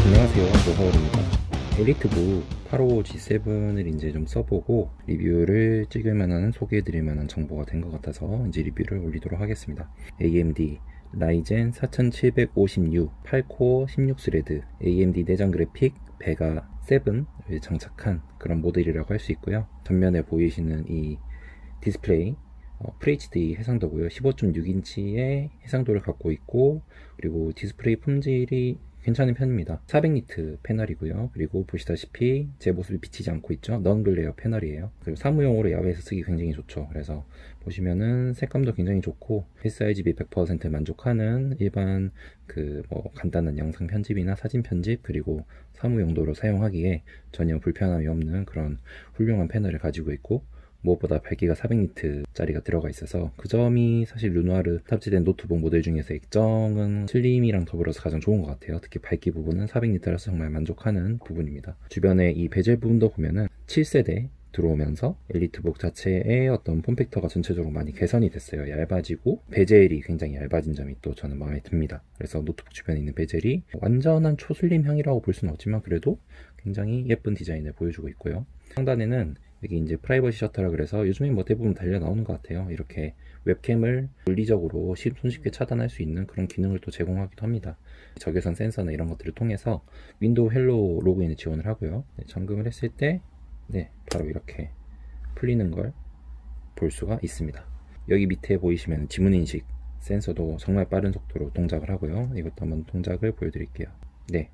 안녕하세요, 노하울입니다. 엘리트북 855G7을 이제 좀 써보고 리뷰를 찍을 만한, 소개해드릴 만한 정보가 된 것 같아서 이제 리뷰를 올리도록 하겠습니다. AMD 라이젠 4756 8코어 16스레드 AMD 내장 그래픽 베가 7을 장착한 그런 모델이라고 할 수 있고요. 전면에 보이시는 이 디스플레이 FHD 해상도고요. 15.6인치의 해상도를 갖고 있고, 그리고 디스플레이 품질이 괜찮은 편입니다. 400니트 패널이고요. 그리고 보시다시피 제 모습이 비치지 않고 있죠. 넌글레어 패널이에요. 그리고 사무용으로 야외에서 쓰기 굉장히 좋죠. 그래서 보시면은 색감도 굉장히 좋고, sRGB 100% 만족하는 일반 간단한 영상 편집이나 사진 편집, 그리고 사무 용도로 사용하기에 전혀 불편함이 없는 그런 훌륭한 패널을 가지고 있고, 무엇보다 밝기가 400니트짜리가 들어가 있어서 그 점이 사실 르누아르 탑재된 노트북 모델 중에서 액정은 슬림이랑 더불어서 가장 좋은 것 같아요. 특히 밝기 부분은 400니트라서 정말 만족하는 부분입니다. 주변에 이 베젤 부분도 보면은 7세대 들어오면서 엘리트북 자체의 어떤 폼팩터가 전체적으로 많이 개선이 됐어요. 얇아지고 베젤이 굉장히 얇아진 점이 또 저는 마음에 듭니다. 그래서 노트북 주변에 있는 베젤이 완전한 초슬림형이라고 볼 수는 없지만 그래도 굉장히 예쁜 디자인을 보여주고 있고요. 상단에는 여기 이제 프라이버시 셔터라 그래서 요즘에 뭐 대부분 달려 나오는 것 같아요. 이렇게 웹캠을 물리적으로 손쉽게 차단할 수 있는 그런 기능을 또 제공하기도 합니다. 적외선 센서나 이런 것들을 통해서 윈도우 헬로 로그인을 지원을 하고요. 잠금을 했을 때 바로 이렇게 풀리는 걸 볼 수가 있습니다. 여기 밑에 보이시면 지문인식 센서도 정말 빠른 속도로 동작을 하고요. 이것도 한번 동작을 보여드릴게요.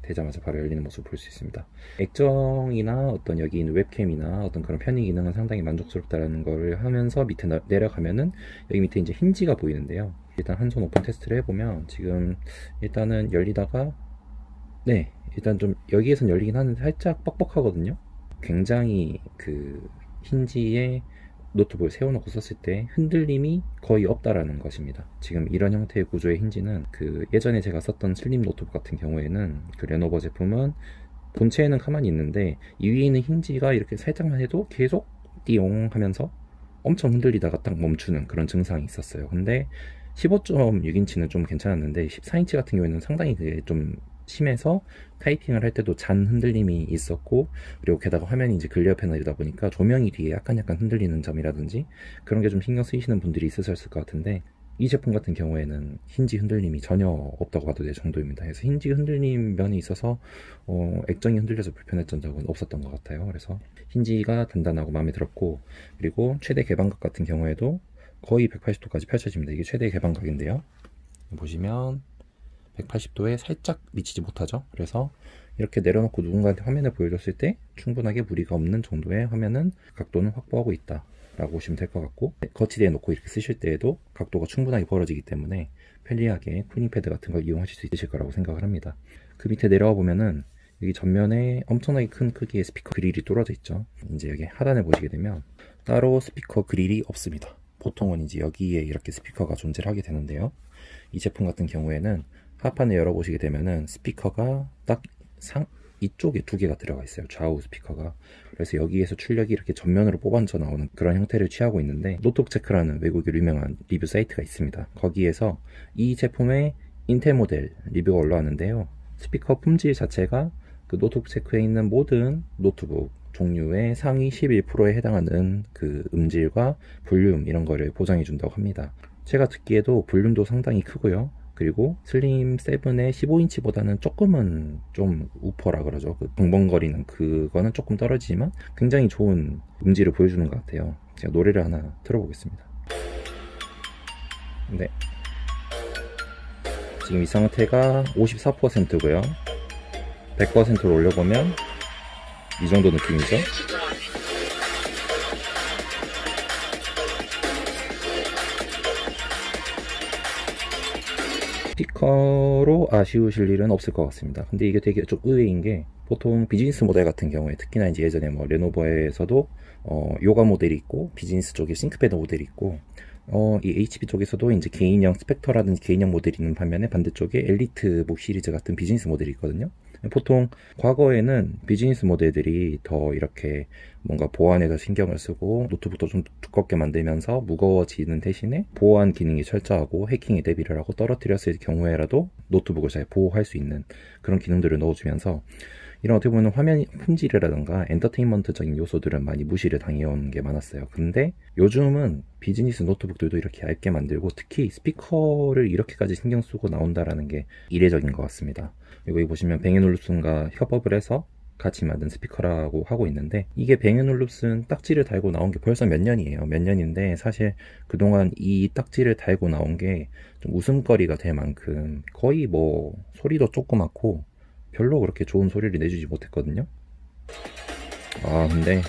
되자마자 바로 열리는 모습을 볼 수 있습니다. 액정이나 어떤 여기 있는 웹캠이나 어떤 그런 편의 기능은 상당히 만족스럽다는 걸 하면서 밑에 내려가면은 여기 밑에 이제 힌지가 보이는데요. 일단 한 손 오픈 테스트를 해보면 지금 일단은 열리다가 일단 좀 여기에선 열리긴 하는데 살짝 뻑뻑하거든요. 굉장히 힌지에 노트북을 세워놓고 썼을 때 흔들림이 거의 없다라는 것입니다. 지금 이런 형태의 구조의 힌지는 예전에 제가 썼던 슬림 노트북 같은 경우에는 레노버 제품은 본체에는 가만히 있는데 이 위에 있는 힌지가 이렇게 살짝만 해도 계속 띠용 하면서 엄청 흔들리다가 딱 멈추는 그런 증상이 있었어요. 근데 15.6인치는 좀 괜찮았는데 14인치 같은 경우에는 상당히 그게 좀 심해서 타이핑을 할 때도 잔 흔들림이 있었고, 그리고 게다가 화면이 이제 클리어 패널이다 보니까 조명이 뒤에 약간 흔들리는 점이라든지 그런 게 좀 신경 쓰이시는 분들이 있으셨을 것 같은데, 이 제품 같은 경우에는 힌지 흔들림이 전혀 없다고 봐도 될 정도입니다. 그래서 힌지 흔들림 면이 있어서 액정이 흔들려서 불편했던 적은 없었던 것 같아요. 그래서 힌지가 단단하고 마음에 들었고, 그리고 최대 개방각 같은 경우에도 거의 180도까지 펼쳐집니다. 이게 최대 개방각인데요. 보시면 180도에 살짝 미치지 못하죠. 그래서 이렇게 내려놓고 누군가한테 화면을 보여줬을 때 충분하게 무리가 없는 정도의 화면은 각도는 확보하고 있다 라고 보시면 될 것 같고, 거치대에 놓고 이렇게 쓰실 때에도 각도가 충분하게 벌어지기 때문에 편리하게 쿠닝 패드 같은 걸 이용하실 수 있으실 거라고 생각을 합니다. 그 밑에 내려와 보면은 여기 전면에 엄청나게 큰 크기의 스피커 그릴이 뚫어져 있죠. 이제 여기 하단에 보시게 되면 따로 스피커 그릴이 없습니다. 보통은 이제 여기에 이렇게 스피커가 존재를 하게 되는데요. 이 제품 같은 경우에는 하판을 열어보시게 되면은 스피커가 딱 이쪽에 두 개가 들어가 있어요. 좌우 스피커가. 그래서 여기에서 출력이 이렇게 전면으로 뽑아져 나오는 그런 형태를 취하고 있는데, 노트북체크라는 외국의 유명한 리뷰 사이트가 있습니다. 거기에서 이 제품의 인텔 모델 리뷰가 올라왔는데요. 스피커 품질 자체가 노트북체크에 있는 모든 노트북 종류의 상위 11%에 해당하는 음질과 볼륨 이런 거를 보장해 준다고 합니다. 제가 듣기에도 볼륨도 상당히 크고요. 그리고 슬림 7의 15인치보다는 조금은 좀 우퍼라 그러죠. 벙벙거리는 그거는 조금 떨어지지만 굉장히 좋은 음질을 보여주는 것 같아요. 제가 노래를 하나 틀어보겠습니다. 지금 이 상태가 54%고요. 100%로 올려보면 이 정도 느낌이죠. 스피커로 아쉬우실 일은 없을 것 같습니다. 근데 이게 되게 좀 의외인 게, 보통 비즈니스 모델 같은 경우에, 특히나 이제 예전에 레노버에서도 요가 모델이 있고 비즈니스 쪽에 싱크패드 모델이 있고, 이 HP 쪽에서도 이제 개인형 스펙터라든지 개인형 모델이 있는 반면에 반대쪽에 엘리트북 시리즈 같은 비즈니스 모델이 있거든요. 보통 과거에는 비즈니스 모델들이 더 이렇게 뭔가 보안에 더 신경을 쓰고 노트북도 좀 두껍게 만들면서 무거워지는 대신에 보안 기능이 철저하고 해킹에 대비를 하고 떨어뜨렸을 경우에라도 노트북을 잘 보호할 수 있는 그런 기능들을 넣어주면서 이런 어떻게 보면 화면 품질이라던가 엔터테인먼트적인 요소들은 많이 무시를 당해온 게 많았어요. 근데 요즘은 비즈니스 노트북들도 이렇게 얇게 만들고 특히 스피커를 이렇게까지 신경 쓰고 나온다라는 게 이례적인 것 같습니다. 여기 보시면 뱅앤올룹슨과 협업을 해서 같이 만든 스피커라고 하고 있는데, 이게 뱅앤올룹슨 딱지를 달고 나온 게 벌써 몇 년이에요. 몇 년인데 사실 그동안 이 딱지를 달고 나온 게 좀 웃음거리가 될 만큼 거의 뭐 소리도 조그맣고 별로 그렇게 좋은 소리를 내주지 못했거든요. 근데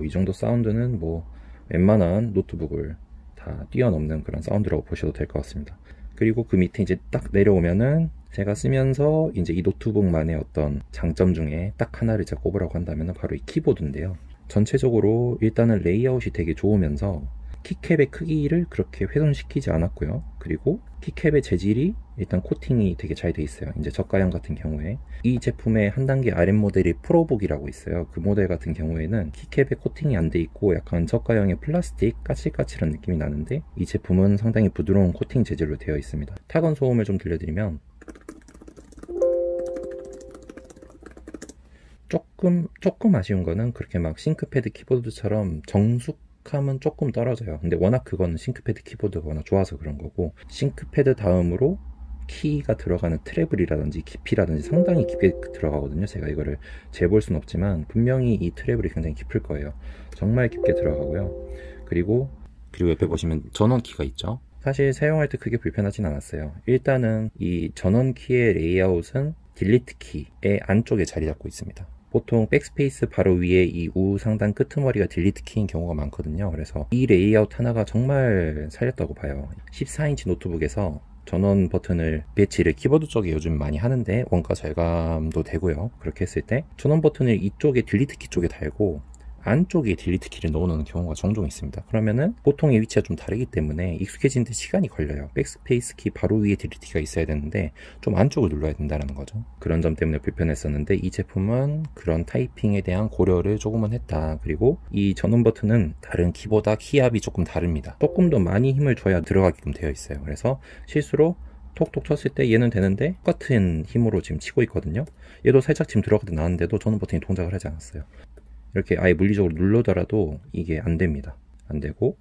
이 정도 사운드는 뭐 웬만한 노트북을 다 뛰어넘는 그런 사운드라고 보셔도 될 것 같습니다. 그리고 그 밑에 이제 딱 내려오면은 제가 쓰면서 이제 이 노트북만의 어떤 장점 중에 딱 하나를 제가 꼽으라고 한다면 바로 이 키보드인데요. 전체적으로 일단은 레이아웃이 되게 좋으면서 키캡의 크기를 그렇게 훼손시키지 않았고요. 그리고 키캡의 재질이 일단 코팅이 되게 잘 돼 있어요. 이제 저가형 같은 경우에 이 제품의 한 단계 아랫 모델이 프로북이라고 있어요. 그 모델 같은 경우에는 키캡에 코팅이 안 돼 있고 약간 저가형의 플라스틱 까칠까칠한 느낌이 나는데, 이 제품은 상당히 부드러운 코팅 재질로 되어 있습니다. 타건 소음을 좀 들려드리면 조금 아쉬운 거는 그렇게 막 싱크패드 키보드처럼 정숙함은 조금 떨어져요. 근데 워낙 그거는 싱크패드 키보드가 워낙 좋아서 그런 거고, 싱크패드 다음으로 키가 들어가는 트래블이라든지 깊이라든지 상당히 깊게 들어가거든요. 제가 이거를 재볼 순 없지만 분명히 이 트래블이 굉장히 깊을 거예요. 정말 깊게 들어가고요. 그리고 옆에 보시면 전원키가 있죠. 사실 사용할 때 크게 불편하진 않았어요. 일단은 이 전원키의 레이아웃은 딜리트 키의 안쪽에 자리 잡고 있습니다. 보통 백스페이스 바로 위에 이 우상단 끄트머리가 딜리트 키인 경우가 많거든요. 그래서 이 레이아웃 하나가 정말 살렸다고 봐요. 14인치 노트북에서 전원 버튼을 배치를 키보드 쪽에 요즘 많이 하는데 원가 절감도 되고요. 그렇게 했을 때 전원 버튼을 이쪽에 딜리트 키 쪽에 달고 안쪽에 딜리트 키를 넣어놓는 경우가 종종 있습니다. 그러면은 보통의 위치가 좀 다르기 때문에 익숙해지는데 시간이 걸려요. 백스페이스 키 바로 위에 딜리트 키가 있어야 되는데 좀 안쪽을 눌러야 된다는 거죠. 그런 점 때문에 불편했었는데 이 제품은 그런 타이핑에 대한 고려를 조금은 했다. 그리고 이 전원 버튼은 다른 키보다 키압이 조금 다릅니다. 조금 더 많이 힘을 줘야 들어가게끔 되어 있어요. 그래서 실수로 톡톡 쳤을 때 얘는 되는데 똑같은 힘으로 지금 치고 있거든요. 얘도 살짝 지금 들어가다 나왔는데도 전원 버튼이 동작을 하지 않았어요. 이렇게 아예 물리적으로 누르더라도 이게 안 됩니다. 안 되고,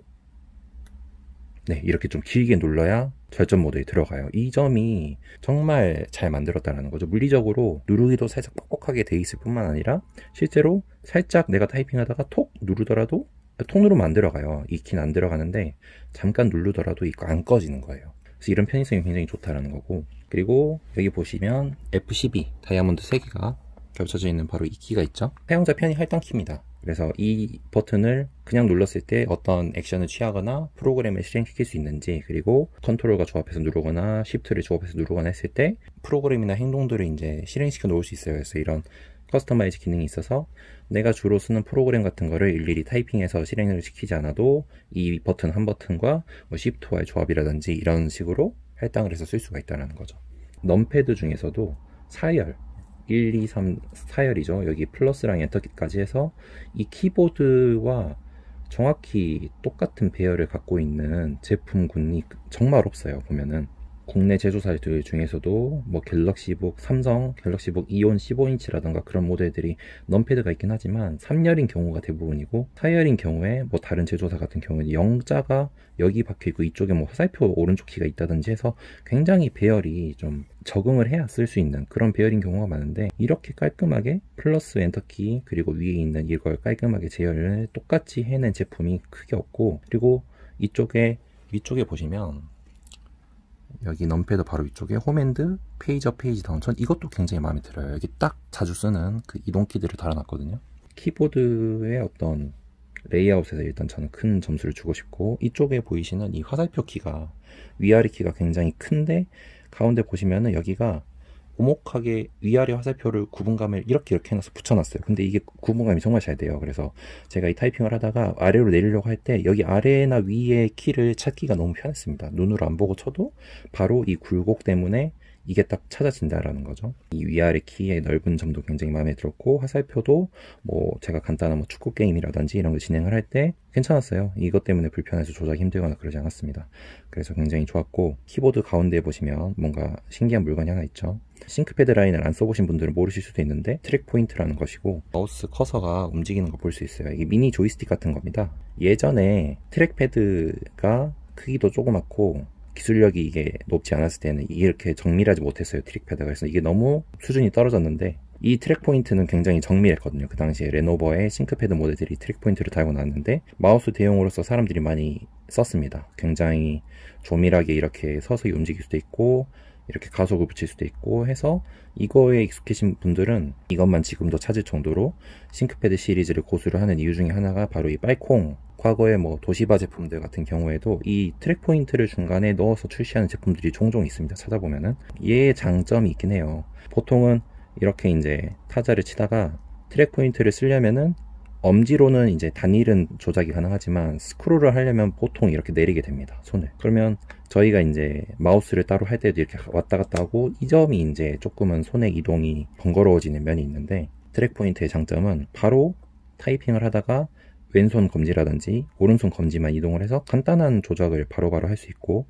네, 이렇게 좀 길게 눌러야 절전 모드에 들어가요. 이 점이 정말 잘 만들었다는 거죠. 물리적으로 누르기도 살짝 뻑뻑하게 돼 있을 뿐만 아니라 실제로 살짝 내가 타이핑하다가 톡 누르더라도 톡 누르면 안 들어가요. 이 키는 안 들어가는데 잠깐 누르더라도 이거 안 꺼지는 거예요. 그래서 이런 편의성이 굉장히 좋다는 거고, 그리고 여기 보시면 F12 다이아몬드 3개가 겹쳐져 있는 바로 이 키가 있죠. 사용자 편의 할당 키입니다. 그래서 이 버튼을 그냥 눌렀을 때 어떤 액션을 취하거나 프로그램을 실행시킬 수 있는지, 그리고 컨트롤과 조합해서 누르거나 시프트를 조합해서 누르거나 했을 때 프로그램이나 행동들을 이제 실행시켜 놓을 수 있어요. 그래서 이런 커스터마이즈 기능이 있어서 내가 주로 쓰는 프로그램 같은 거를 일일이 타이핑해서 실행을 시키지 않아도 이 버튼 한 버튼과 뭐 시프트와의 조합이라든지 이런 식으로 할당을 해서 쓸 수가 있다는 거죠. 넘패드 중에서도 4열 1, 2, 3, 4열이죠. 여기 플러스랑 엔터키까지 해서 이 키보드와 정확히 똑같은 배열을 갖고 있는 제품군이 정말 없어요. 보면은 국내 제조사들 중에서도 뭐 갤럭시북, 삼성 갤럭시북 이온 15인치라던가 그런 모델들이 넘패드가 있긴 하지만 3열인 경우가 대부분이고, 4열인 경우에 뭐 다른 제조사 같은 경우에는 영자가 여기 박혀있고 이쪽에 뭐 화살표 오른쪽 키가 있다든지 해서 굉장히 배열이 좀 적응을 해야 쓸 수 있는 그런 배열인 경우가 많은데, 이렇게 깔끔하게 플러스 엔터키 그리고 위에 있는 이걸 깔끔하게 제어를 똑같이 해낸 제품이 크게 없고, 그리고 위쪽에 보시면 여기 넘패드 바로 위쪽에 홈핸드, 페이지업, 페이지 다운, 전 이것도 굉장히 마음에 들어요. 여기 딱 자주 쓰는 그 이동키들을 달아놨거든요. 키보드의 어떤 레이아웃에서 일단 저는 큰 점수를 주고 싶고, 이쪽에 보이시는 이 화살표 키가 위아래 키가 굉장히 큰데 가운데 보시면은 여기가 오목하게 위아래 화살표를 구분감을 이렇게 해놔서 붙여놨어요. 근데 이게 구분감이 정말 잘 돼요. 그래서 제가 이 타이핑을 하다가 아래로 내리려고 할 때 여기 아래나 위에 키를 찾기가 너무 편했습니다. 눈으로 안 보고 쳐도 바로 이 굴곡 때문에 이게 딱 찾아진다라는 거죠. 이 위아래 키의 넓은 점도 굉장히 마음에 들었고, 화살표도 뭐 제가 간단한 뭐 축구 게임이라든지 이런 거 진행을 할 때 괜찮았어요. 이것 때문에 불편해서 조작이 힘들거나 그러지 않았습니다. 그래서 굉장히 좋았고, 키보드 가운데에 보시면 뭔가 신기한 물건이 하나 있죠. 싱크패드 라인을 안 써보신 분들은 모르실 수도 있는데, 트랙 포인트라는 것이고, 마우스 커서가 움직이는 거 볼 수 있어요. 이게 미니 조이스틱 같은 겁니다. 예전에 트랙패드가 크기도 조그맣고 기술력이 이게 높지 않았을 때는 이렇게 정밀하지 못했어요, 트랙패드가. 그래서 이게 너무 수준이 떨어졌는데, 이 트랙 포인트는 굉장히 정밀했거든요. 그 당시에 레노버의 싱크패드 모델들이 트랙 포인트를 달고 나왔는데, 마우스 대용으로서 사람들이 많이 썼습니다. 굉장히 조밀하게 이렇게 서서히 움직일 수도 있고, 이렇게 가속을 붙일 수도 있고 해서, 이거에 익숙해진 분들은 이것만 지금도 찾을 정도로 싱크패드 시리즈를 고수를 하는 이유 중에 하나가 바로 이 빨콩, 과거에 뭐 도시바 제품들 같은 경우에도 이 트랙 포인트를 중간에 넣어서 출시하는 제품들이 종종 있습니다. 찾아보면은 얘의 장점이 있긴 해요. 보통은 이렇게 이제 타자를 치다가 트랙 포인트를 쓰려면은 엄지로는 이제 단일은 조작이 가능하지만 스크롤을 하려면 보통 이렇게 내리게 됩니다, 손을. 그러면 저희가 이제 마우스를 따로 할 때도 이렇게 왔다 갔다 하고, 이 점이 이제 조금은 손의 이동이 번거로워지는 면이 있는데, 트랙 포인트의 장점은 바로 타이핑을 하다가 왼손 검지라든지 오른손 검지만 이동을 해서 간단한 조작을 바로바로 할 수 있고,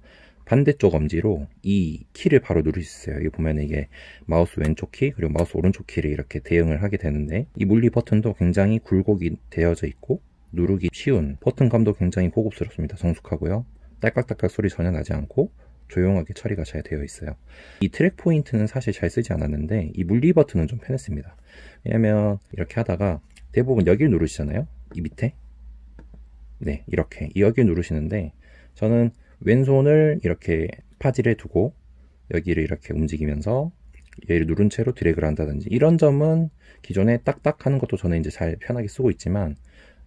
반대쪽 엄지로 이 키를 바로 누를 수 있어요. 여기 보면 이게 마우스 왼쪽 키 그리고 마우스 오른쪽 키를 이렇게 대응을 하게 되는데, 이 물리 버튼도 굉장히 굴곡이 되어져 있고 누르기 쉬운, 버튼감도 굉장히 고급스럽습니다. 성숙하고요. 딸깍딸깍 소리 전혀 나지 않고 조용하게 처리가 잘 되어 있어요. 이 트랙 포인트는 사실 잘 쓰지 않았는데, 이 물리 버튼은 좀 편했습니다. 왜냐면 이렇게 하다가 대부분 여기를 누르시잖아요, 이 밑에. 네, 이렇게 여기를 누르시는데, 저는 왼손을 이렇게 파질에 두고 여기를 이렇게 움직이면서 얘를 누른 채로 드래그를 한다든지, 이런 점은 기존에 딱딱 하는 것도 저는 이제 잘 편하게 쓰고 있지만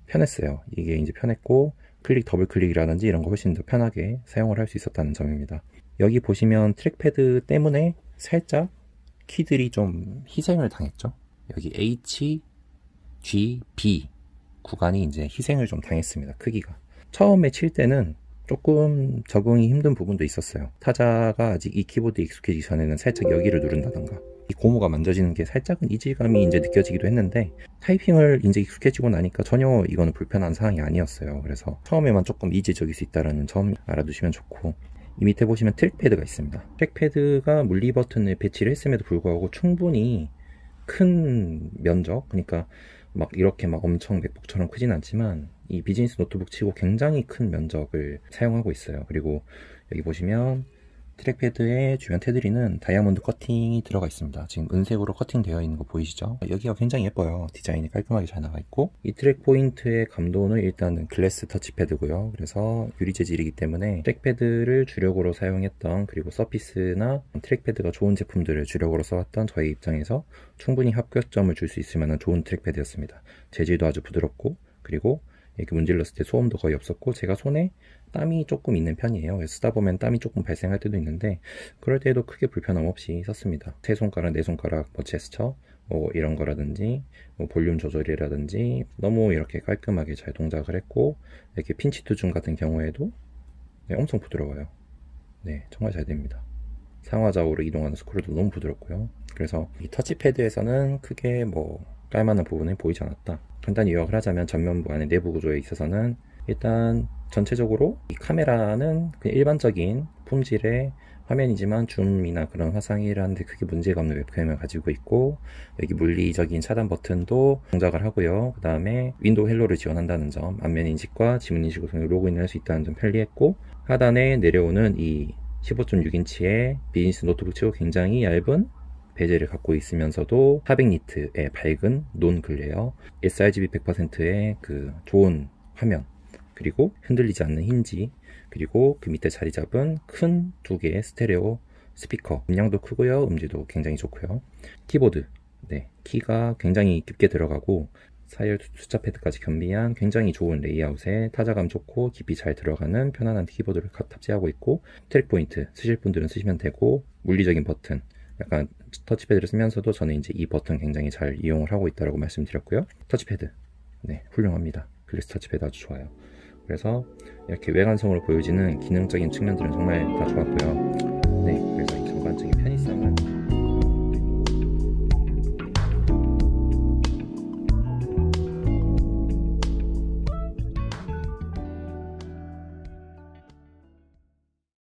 편했어요. 이게 이제 편했고, 클릭 더블 클릭이라든지 이런 거 훨씬 더 편하게 사용을 할 수 있었다는 점입니다. 여기 보시면 트랙패드 때문에 살짝 키들이 좀 희생을 당했죠. 여기 H, G, B 구간이 이제 희생을 좀 당했습니다. 크기가. 처음에 칠 때는 조금 적응이 힘든 부분도 있었어요. 타자가 아직 이 키보드에 익숙해지기 전에는 살짝 여기를 누른다던가, 이 고무가 만져지는 게 살짝은 이질감이 이제 느껴지기도 했는데, 타이핑을 이제 익숙해지고 나니까 전혀 이거는 불편한 상황이 아니었어요. 그래서 처음에만 조금 이질적일 수 있다는 점 알아두시면 좋고, 이 밑에 보시면 트랙패드가 있습니다. 트랙패드가 물리 버튼을 배치를 했음에도 불구하고 충분히 큰 면적, 그러니까 막 이렇게 막 엄청 맥북처럼 크진 않지만 이 비즈니스 노트북 치고 굉장히 큰 면적을 사용하고 있어요. 그리고 여기 보시면 트랙패드의 주변 테두리는 다이아몬드 커팅이 들어가 있습니다. 지금 은색으로 커팅되어 있는 거 보이시죠? 여기가 굉장히 예뻐요. 디자인이 깔끔하게 잘 나와 있고, 이 트랙 포인트의 감도는 일단은 글래스 터치패드고요. 그래서 유리 재질이기 때문에 트랙패드를 주력으로 사용했던, 그리고 서피스나 트랙패드가 좋은 제품들을 주력으로 써왔던 저희 입장에서 충분히 합격점을 줄 수 있을 만한 좋은 트랙패드였습니다. 재질도 아주 부드럽고, 그리고 이렇게 문질렀을 때 소음도 거의 없었고, 제가 손에 땀이 조금 있는 편이에요. 그래서 쓰다 보면 땀이 조금 발생할 때도 있는데, 그럴 때에도 크게 불편함 없이 썼습니다. 세 손가락, 네 손가락 뭐 제스처 뭐 이런 거라든지, 뭐 볼륨 조절이라든지 너무 이렇게 깔끔하게 잘 동작을 했고, 이렇게 핀치 투중 같은 경우에도 네, 엄청 부드러워요. 네, 정말 잘 됩니다. 상하좌우로 이동하는 스크롤도 너무 부드럽고요. 그래서 이 터치패드에서는 크게 뭐 깔만한 부분이 보이지 않았다. 간단히 요약을 하자면, 전면부 안의 내부 구조에 있어서는 일단 전체적으로 이 카메라는 그냥 일반적인 품질의 화면이지만 줌이나 그런 화상을 하는데 크게 문제가 없는 웹캠을 가지고 있고, 여기 물리적인 차단 버튼도 동작을 하고요. 그 다음에 윈도우 헬로를 지원한다는 점, 안면 인식과 지문 인식을 통해 로그인을 할 수 있다는 점 편리했고, 하단에 내려오는 이 15.6인치의 비즈니스 노트북 치고 굉장히 얇은 베젤을 갖고 있으면서도 400니트의 밝은 논 글레어, sRGB 100%의 그 좋은 화면, 그리고 흔들리지 않는 힌지, 그리고 그 밑에 자리 잡은 큰 두 개의 스테레오 스피커, 음량도 크고요, 음질도 굉장히 좋고요. 키보드, 네, 키가 굉장히 깊게 들어가고 사열 숫자 패드까지 겸비한 굉장히 좋은 레이아웃에 타자감 좋고 깊이 잘 들어가는 편안한 키보드를 탑재하고 있고, 트랙 포인트 쓰실 분들은 쓰시면 되고, 물리적인 버튼, 약간 터치패드를 쓰면서도 저는 이제 이 버튼 굉장히 잘 이용을 하고 있다고 말씀드렸고요. 터치패드, 네, 훌륭합니다. 글래스 터치패드 아주 좋아요. 그래서 이렇게 외관성으로 보여지는 기능적인 측면들은 정말 다 좋았고요. 네, 그래서 이 전반적인 전반적인 편의성은